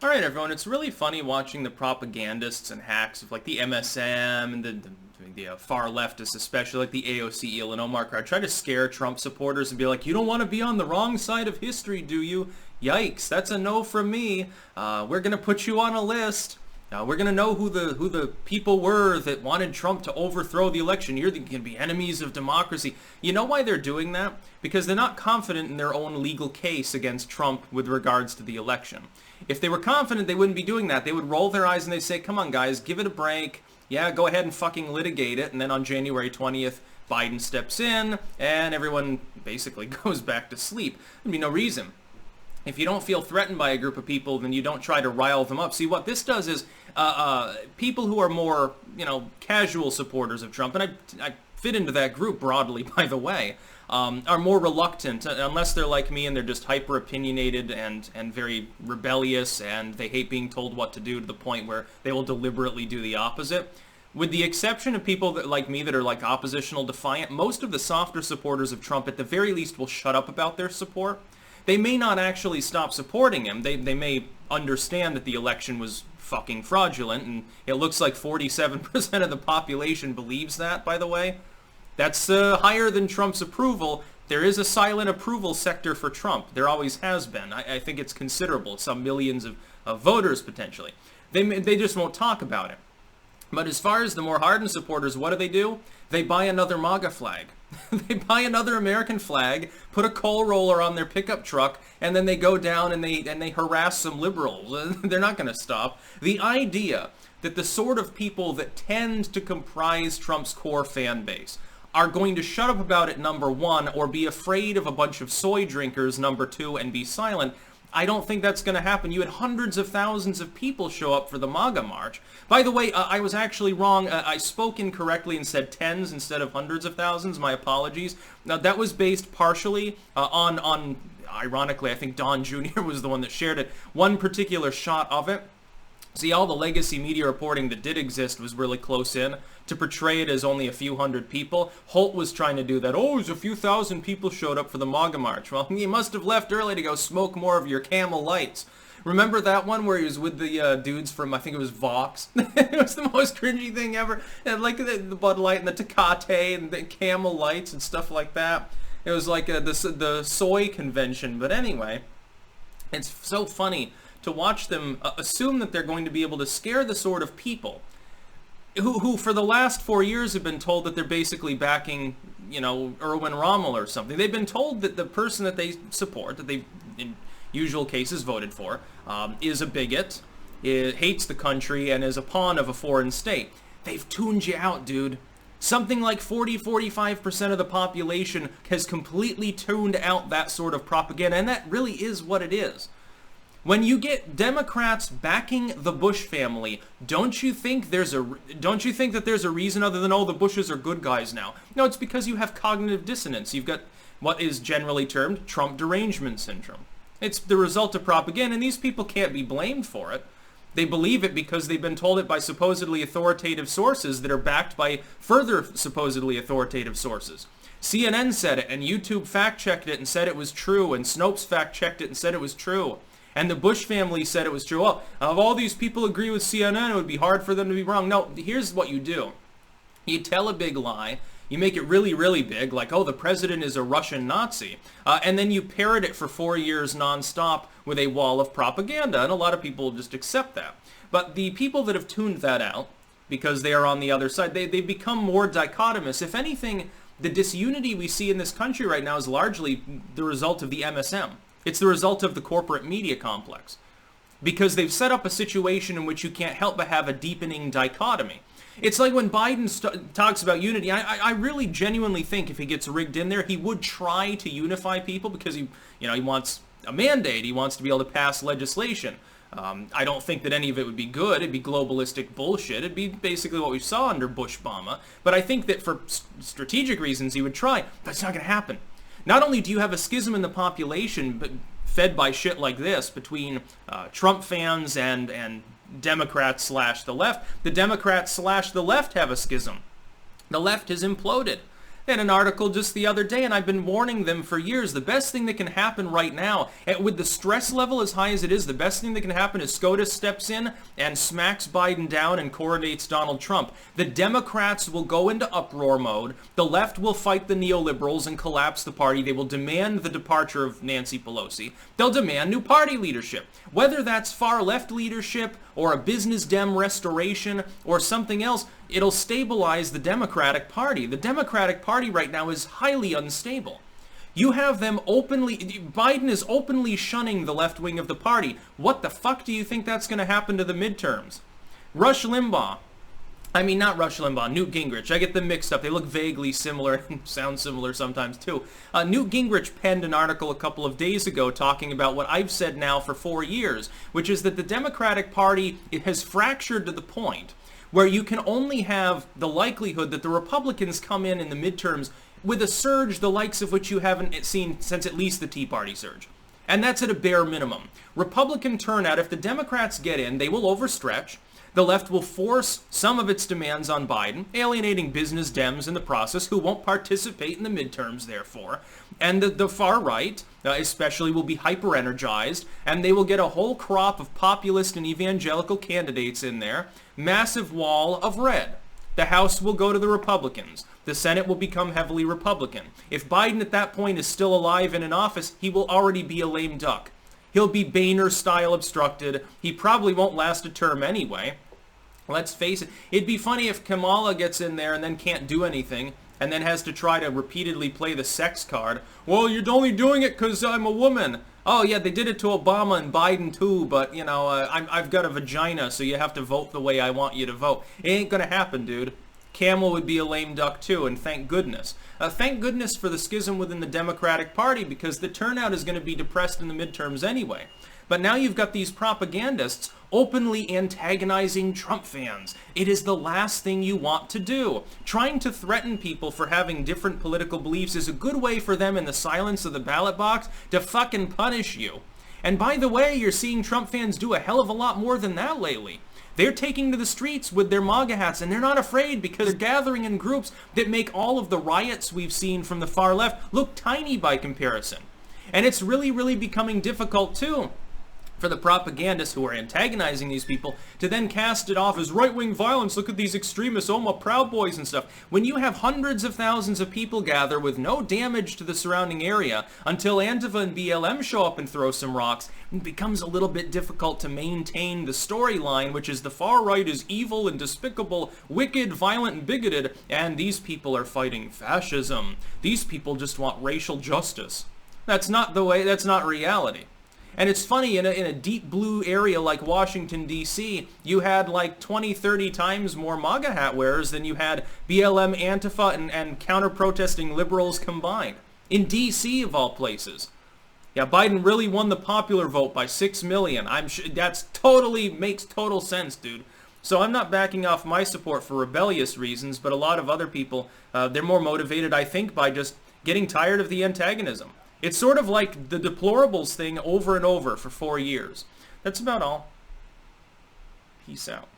Alright everyone, it's really funny watching the propagandists and hacks of like the MSM and the far leftists, especially like the AOC, Elon Omar crowd, try to scare Trump supporters and be like, you don't want to be on the wrong side of history, do you? Yikes, that's a no from me. We're going to put you on a list. We're going to know who the people were that wanted Trump to overthrow the election. You're going to be enemies of democracy. You know why they're doing that? Because they're not confident in their own legal case against Trump with regards to the election. If they were confident, they wouldn't be doing that. They would roll their eyes and they'd say, come on guys, give it a break. Yeah, go ahead and fucking litigate it. And then on January 20th, Biden steps in and everyone basically goes back to sleep. There'd be no reason. If you don't feel threatened by a group of people, then you don't try to rile them up. See, what this does is people who are more, casual supporters of Trump, and I fit into that group broadly, by the way, are more reluctant, unless they're like me and they're just hyper-opinionated and very rebellious and they hate being told what to do to the point where they will deliberately do the opposite. With the exception of people that, like me that are like oppositional defiant, most of the softer supporters of Trump at the very least will shut up about their support. They may not actually stop supporting him. They may understand that the election was fucking fraudulent, and it looks like 47% of the population believes that, by the way. That's higher than Trump's approval. There is a silent approval sector for Trump. There always has been. I think it's considerable. Some millions of voters, potentially. They just won't talk about it. But as far as the more hardened supporters, what do? They buy another MAGA flag. They buy another American flag, put a coal roller on their pickup truck, and then they go down and they harass some liberals. They're not going to stop. The idea that the sort of people that tend to comprise Trump's core fan base are going to shut up about it, number one, or be afraid of a bunch of soy drinkers, number two, and be silent, I don't think that's going to happen. You had hundreds of thousands of people show up for the MAGA march. By the way, I was actually wrong. I spoke incorrectly and said tens instead of hundreds of thousands. My apologies. Now, that was based partially on, ironically, I think Don Jr. was the one that shared it, one particular shot of it. See, all the legacy media reporting that did exist was really close in to portray it as only a few hundred people. Holt was trying to do that. Oh, there's a few thousand people showed up for the MAGA march. Well, you must have left early to go smoke more of your Camel Lights. Remember that one where he was with the dudes from, I think it was Vox? It was the most cringy thing ever. And like the Bud Light and the Tecate and the Camel Lights and stuff like that. It was like the soy convention. But anyway, it's so funny to watch them assume that they're going to be able to scare the sort of people who for the last 4 years have been told that they're basically backing, Erwin Rommel or something. They've been told that the person that they support, that they in usual cases voted for, is a bigot, hates the country, and is a pawn of a foreign state. They've tuned you out, dude. Something like 45% of the population has completely tuned out that sort of propaganda, and that really is what it is. When you get Democrats backing the Bush family, don't you think that there's a reason other than, oh, the Bushes are good guys now? No, it's because you have cognitive dissonance. You've got what is generally termed Trump derangement syndrome. It's the result of propaganda, and these people can't be blamed for it. They believe it because they've been told it by supposedly authoritative sources that are backed by further supposedly authoritative sources. CNN said it, and YouTube fact-checked it and said it was true, and Snopes fact-checked it and said it was true. And the Bush family said it was true. Well, if all these people agree with CNN, it would be hard for them to be wrong. No, here's what you do. You tell a big lie. You make it really, really big, like, oh, the president is a Russian Nazi. And then you parrot it for 4 years nonstop with a wall of propaganda. And a lot of people will just accept that. But the people that have tuned that out, because they are on the other side, they become more dichotomous. If anything, the disunity we see in this country right now is largely the result of the MSM. It's the result of the corporate media complex. Because they've set up a situation in which you can't help but have a deepening dichotomy. It's like when Biden talks about unity. I really genuinely think if he gets rigged in there, he would try to unify people because he wants a mandate. He wants to be able to pass legislation. I don't think that any of it would be good. It'd be globalistic bullshit. It'd be basically what we saw under Bush-Obama. But I think that for strategic reasons, he would try. But it's not going to happen. Not only do you have a schism in the population, but fed by shit like this between Trump fans and Democrats / the left, the Democrats / the left have a schism. The left has imploded. in an article just the other day, and I've been warning them for years. The best thing that can happen right now, with the stress level as high as it is, the best thing that can happen is SCOTUS steps in and smacks Biden down and coordinates Donald Trump. The Democrats will go into uproar mode. The left will fight the neoliberals and collapse the party. They will demand the departure of Nancy Pelosi. They'll demand new party leadership. Whether that's far left leadership or a business dem restoration or something else, it'll stabilize the Democratic Party. The Democratic Party right now is highly unstable. You have them Biden is openly shunning the left wing of the party. What the fuck do you think that's going to happen to the midterms? Not Rush Limbaugh, Newt Gingrich. I get them mixed up. They look vaguely similar and sound similar sometimes too. Newt Gingrich penned an article a couple of days ago talking about what I've said now for 4 years, which is that the Democratic Party has fractured to the point where you can only have the likelihood that the Republicans come in the midterms with a surge the likes of which you haven't seen since at least the Tea Party surge. And that's at a bare minimum. Republican turnout, if the Democrats get in, they will overstretch. The left will force some of its demands on Biden, alienating business Dems in the process who won't participate in the midterms, therefore. And the far right, especially, will be hyper-energized, and they will get a whole crop of populist and evangelical candidates in there. Massive wall of red. The House will go to the Republicans. The Senate will become heavily Republican. If Biden at that point is still alive and in office, he will already be a lame duck. He'll be Boehner-style obstructed. He probably won't last a term anyway. Let's face it. It'd be funny if Kamala gets in there and then can't do anything and then has to try to repeatedly play the sex card. Well, you're only doing it because I'm a woman. Oh, yeah, they did it to Obama and Biden too, but, you know, I've got a vagina, so you have to vote the way I want you to vote. It ain't gonna happen, dude. Camel would be a lame duck too, and thank goodness. Thank goodness for the schism within the Democratic Party, because the turnout is going to be depressed in the midterms anyway. But now you've got these propagandists openly antagonizing Trump fans. It is the last thing you want to do. Trying to threaten people for having different political beliefs is a good way for them in the silence of the ballot box to fucking punish you. And by the way, you're seeing Trump fans do a hell of a lot more than that lately. They're taking to the streets with their MAGA hats, and they're not afraid because they're gathering in groups that make all of the riots we've seen from the far left look tiny by comparison. And it's really, really becoming difficult, too, for the propagandists who are antagonizing these people to then cast it off as right-wing violence. Look at these extremists, oh, my Proud Boys and stuff. When you have hundreds of thousands of people gather with no damage to the surrounding area until Antifa and BLM show up and throw some rocks, it becomes a little bit difficult to maintain the storyline, which is the far right is evil and despicable, wicked, violent, and bigoted, and these people are fighting fascism. These people just want racial justice. That's not the way, that's not reality. And it's funny, in a deep blue area like Washington, D.C., you had like 20, 30 times more MAGA hat wearers than you had BLM, Antifa, and counter-protesting liberals combined. In D.C., of all places. Yeah, Biden really won the popular vote by 6 million. I'm sure that's makes total sense, dude. So I'm not backing off my support for rebellious reasons, but a lot of other people, they're more motivated, I think, by just getting tired of the antagonism. It's sort of like the deplorables thing over and over for 4 years. That's about all. Peace out.